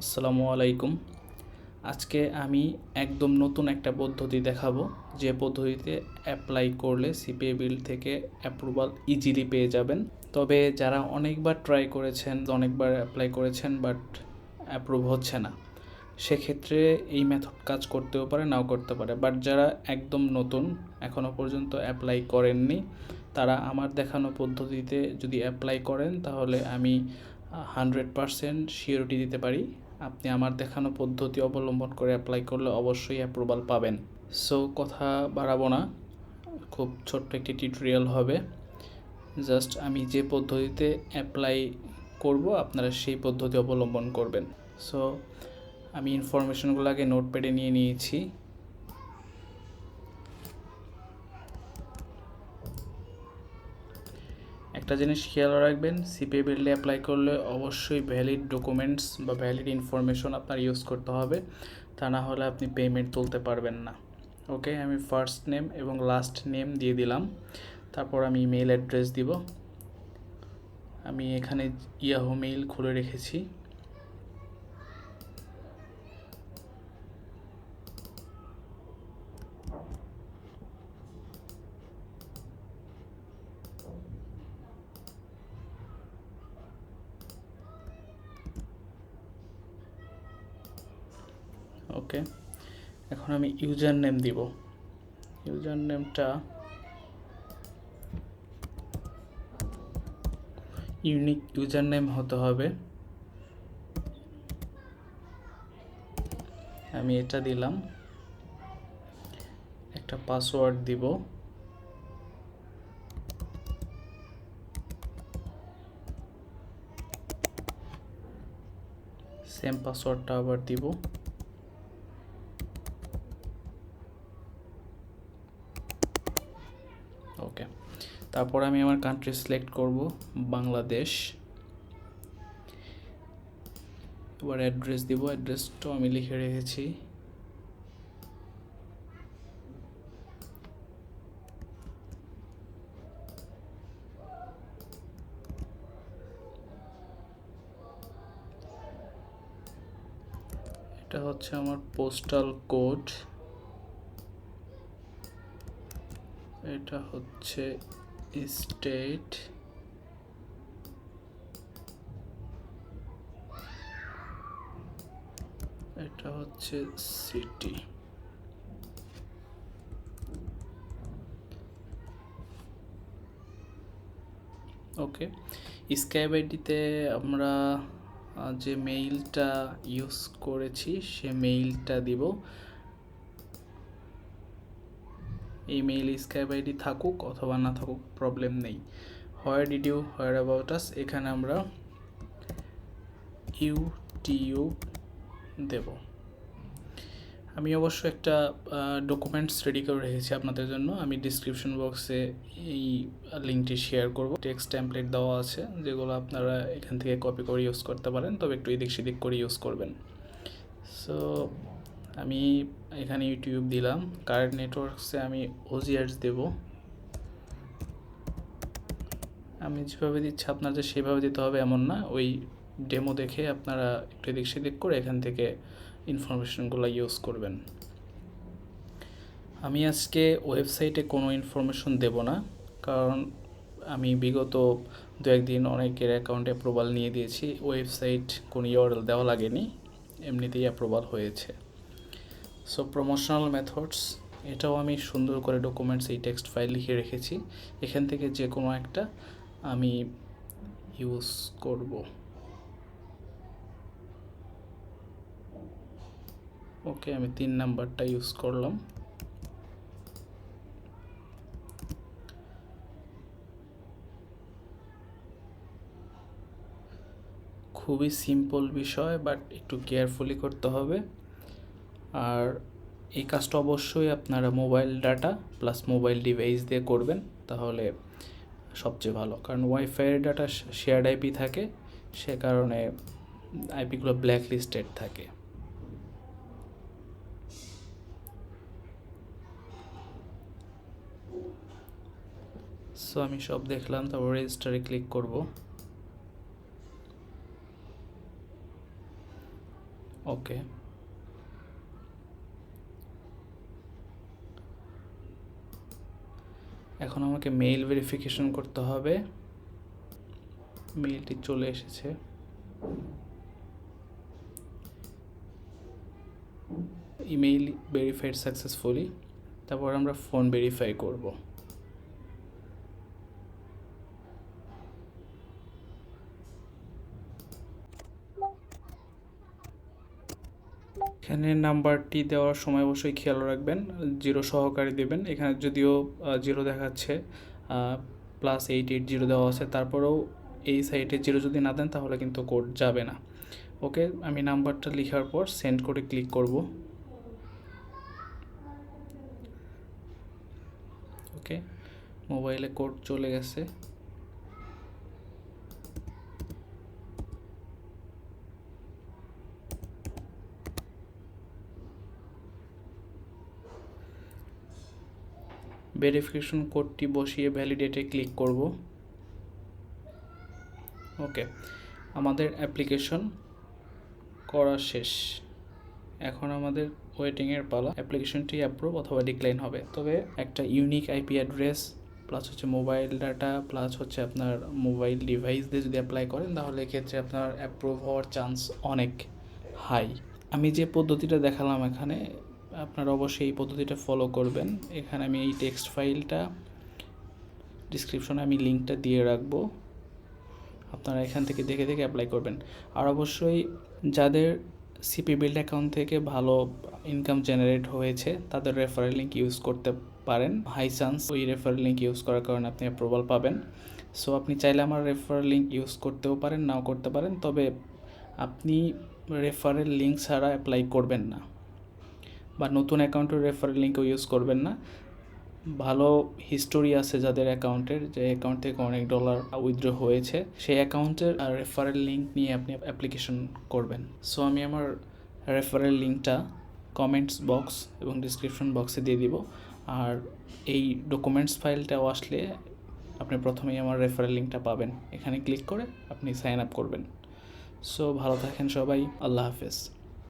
আসসালামু আলাইকুম। আজকে আমি একদম নতুন একটা পদ্ধতি দেখাবো, যে পদ্ধতিতে অ্যাপ্লাই করলে সিপিএ বিল থেকে অ্যাপ্রুভাল ইজিলি পেয়ে যাবেন। তবে যারা অনেকবার ট্রাই করেছেন, অনেকবার অ্যাপ্লাই করেছেন বাট অ্যাপ্রুভ হচ্ছে না, সেক্ষেত্রে এই মেথড কাজ করতেও পারে, নাও করতে পারে। বাট যারা একদম নতুন, এখনও পর্যন্ত অ্যাপ্লাই করেননি, তারা আমার দেখানো পদ্ধতিতে যদি অ্যাপ্লাই করেন তাহলে আমি 100% সিওরিটি দিতে পারি আপনি আমার দেখানো পদ্ধতি অবলম্বন করে অ্যাপ্লাই করলে অবশ্যই অ্যাপ্রুভাল পাবেন। সো কথা বাড়াবো না, খুব ছোট্ট একটি টিউটোরিয়াল হবে। জাস্ট আমি যে পদ্ধতিতে অ্যাপ্লাই করব আপনারা সেই পদ্ধতি অবলম্বন করবেন। সো আমি ইনফরমেশনগুলো আগে নোটপ্যাডে নিয়ে নিয়েছি। একটা জিনিস খেয়াল রাখবেন, সিপিএ বিল্ডে অ্যাপ্লাই করলে অবশ্যই ভ্যালিড ডকুমেন্টস বা ভ্যালিড ইনফরমেশন আপনার ইউজ করতে হবে, তা না হলে আপনি পেমেন্ট তুলতে পারবেন না। ওকে, আমি ফার্স্ট নেম এবং লাস্ট নেম দিয়ে দিলাম। তারপর আমি ইমেল অ্যাড্রেস দিব। আমি এখানে ইয়াহু মেইল খুলে রেখেছি। ওকে, এখন আমি ইউজার নেম দিব। ইউজার নেমটা ইউনিক ইউজার নেম হতে হবে। আমি এটা দিলাম। একটা পাসওয়ার্ড দিব। সেম পাসওয়ার্ডটা আবার দিব। ওকে, তারপর আমি আমার কান্ট্রি সিলেক্ট করব, বাংলাদেশ। এবার অ্যাড্রেস দিব। অ্যাড্রেসটাও আমি লিখে রেখেছি। এটা হচ্ছে আমার পোস্টাল কোড। এটা হচ্ছে স্টেট। এটা হচ্ছে সিটি। ওকে, স্কাইপ আইডিতে আমরা যে মেইলটা ইউজ করেছি সে মেইলটা দিব। এই মেইল স্কাইপ আইডি থাকুক অথবা না থাকুক প্রবলেম নেই। Where did you, where about us, এখানে আমরা ইউটিউব দেব। আমি অবশ্য একটা ডকুমেন্টস রেডি করে রেখেছি আপনাদের জন্য। আমি ডিসক্রিপশন বক্সে এই লিঙ্কটি শেয়ার করব। টেক্সট টেমপ্লেট দেওয়া আছে, যেগুলো আপনারা এখান থেকে কপি করে ইউজ করতে পারেন, তবে একটু এদিক সেদিক করে ইউজ করবেন। সো আমি এখানে ইউটিউব দিলাম। কারেন্ট নেটওয়ার্কসে আমি ওজিআরস দেব। আমি যেভাবে দিচ্ছি আপনাদের সেভাবে দিতে হবে এমন না, ওই ডেমো দেখে আপনারা একটু এদিক সেদিক করে এখান থেকে ইনফরমেশনগুলো ইউজ করবেন। আমি আজকে ওয়েবসাইটে কোনো ইনফরমেশন দেব না, কারণ আমি বিগত 2-1 দিন অনেকের অ্যাকাউন্টে অ্যাপ্রুভাল নিয়ে দিয়েছি। ওয়েবসাইট কোনো ইউআরএল দেওয়া লাগেনি, এমনিতেই অ্যাপ্রুভাল হয়েছে। সো প্রমোশনাল মেথডস, এটাও আমি সুন্দর করে ডকুমেন্টস এই টেক্সট ফাইল লিখে রেখেছি। এখান থেকে যে কোনো একটা আমি ইউজ করব। ওকে, আমি 3 নাম্বারটা ইউজ করলাম। খুবই সিম্পল বিষয়, বাট একটু কেয়ারফুলি করতে হবে। আর এই কাজটা অবশ্যই আপনারা mobile data plus mobile device দিয়ে করবেন, তাহলে সবচেয়ে ভালো। কারণ ওয়াইফাইয়ের ডাটা শেয়ার্ড আইপি থাকে, সে কারণে আইপিগুলো ব্ল্যাক লিস্টেড থাকে। সো আমি সব দেখলাম, তারপর রেজিস্টারে ক্লিক করব। ওকে, এখন আমাকে মেইল ভেরিফিকেশন করতে হবে। মেইলটি চলে এসেছে। Email verified successfully. তারপর আমরা ফোন ভেরিফাই করব। এখানে নাম্বারটি দেওয়ার সময় অবশ্যই খেয়াল রাখবেন, 0 সহকারে দেবেন। এখানে যদিও 0 দেখাচ্ছে, +880 দেওয়া আছে, তারপরেও এই সাইটে 0 যদি না দেন তাহলে কিন্তু কোড যাবে না। ওকে, আমি নাম্বারটা লেখার পর সেন্ড করে ক্লিক করব। ওকে, মোবাইলে কোড চলে গেছে। ভেরিফিকেশন কোডটি বসিয়ে ভ্যালিডেটে ক্লিক করব। ওকে, আমাদের অ্যাপ্লিকেশন করা শেষ। এখন আমাদের ওয়েটিংয়ের পালা। অ্যাপ্লিকেশনটি অ্যাপ্রুভ অথবা ডিক্লাইন হবে। তবে একটা ইউনিক আইপি অ্যাড্রেস প্লাস হচ্ছে মোবাইল ডাটা প্লাস হচ্ছে আপনার মোবাইল ডিভাইস দিয়ে যদি অ্যাপ্লাই করেন তাহলে এক্ষেত্রে আপনার অ্যাপ্রুভ হওয়ার চান্স অনেক হাই। আমি যে পদ্ধতিটা দেখালাম এখানে, আপনারা অবশ্যই এই পদ্ধতিটা ফলো করবেন। এখানে আমি এই টেক্সট ফাইলটা ডিসক্রিপশনে আমি লিঙ্কটা দিয়ে রাখবো, আপনারা এখান থেকে দেখে দেখে অ্যাপ্লাই করবেন। আর অবশ্যই যাদের সিপি বিল্ড অ্যাকাউন্ট থেকে ভালো ইনকাম জেনারেট হয়েছে তাদের রেফারেল লিঙ্ক ইউজ করতে পারেন। হাই চান্স ওই রেফারেল লিঙ্ক ইউজ করার কারণে আপনি অ্যাপ্রুভাল পাবেন। সো আপনি চাইলে আমার রেফারেল লিঙ্ক ইউজ করতেও পারেন, নাও করতে পারেন, তবে আপনি রেফারেল লিঙ্ক ছাড়া অ্যাপ্লাই করবেন না, বা নতুন অ্যাকাউন্টের রেফারেল লিঙ্কও ইউজ করবেন না। ভালো হিস্টোরি আছে যাদের অ্যাকাউন্টের, যে অ্যাকাউন্ট থেকে অনেক ডলার উইথড্র হয়েছে, সেই অ্যাকাউন্টের রেফারেল লিঙ্ক নিয়ে আপনি অ্যাপ্লিকেশন করবেন। সো আমি আমার রেফারেল লিঙ্কটা কমেন্টস বক্স এবং ডিসক্রিপশন বক্সে দিয়ে দিব। আর এই ডকুমেন্টস ফাইলটাও আসলে আপনি প্রথমেই আমার রেফারেল লিঙ্কটা পাবেন, এখানে ক্লিক করে আপনি সাইন আপ করবেন। সো ভালো থাকেন সবাই, আল্লাহ হাফেজ।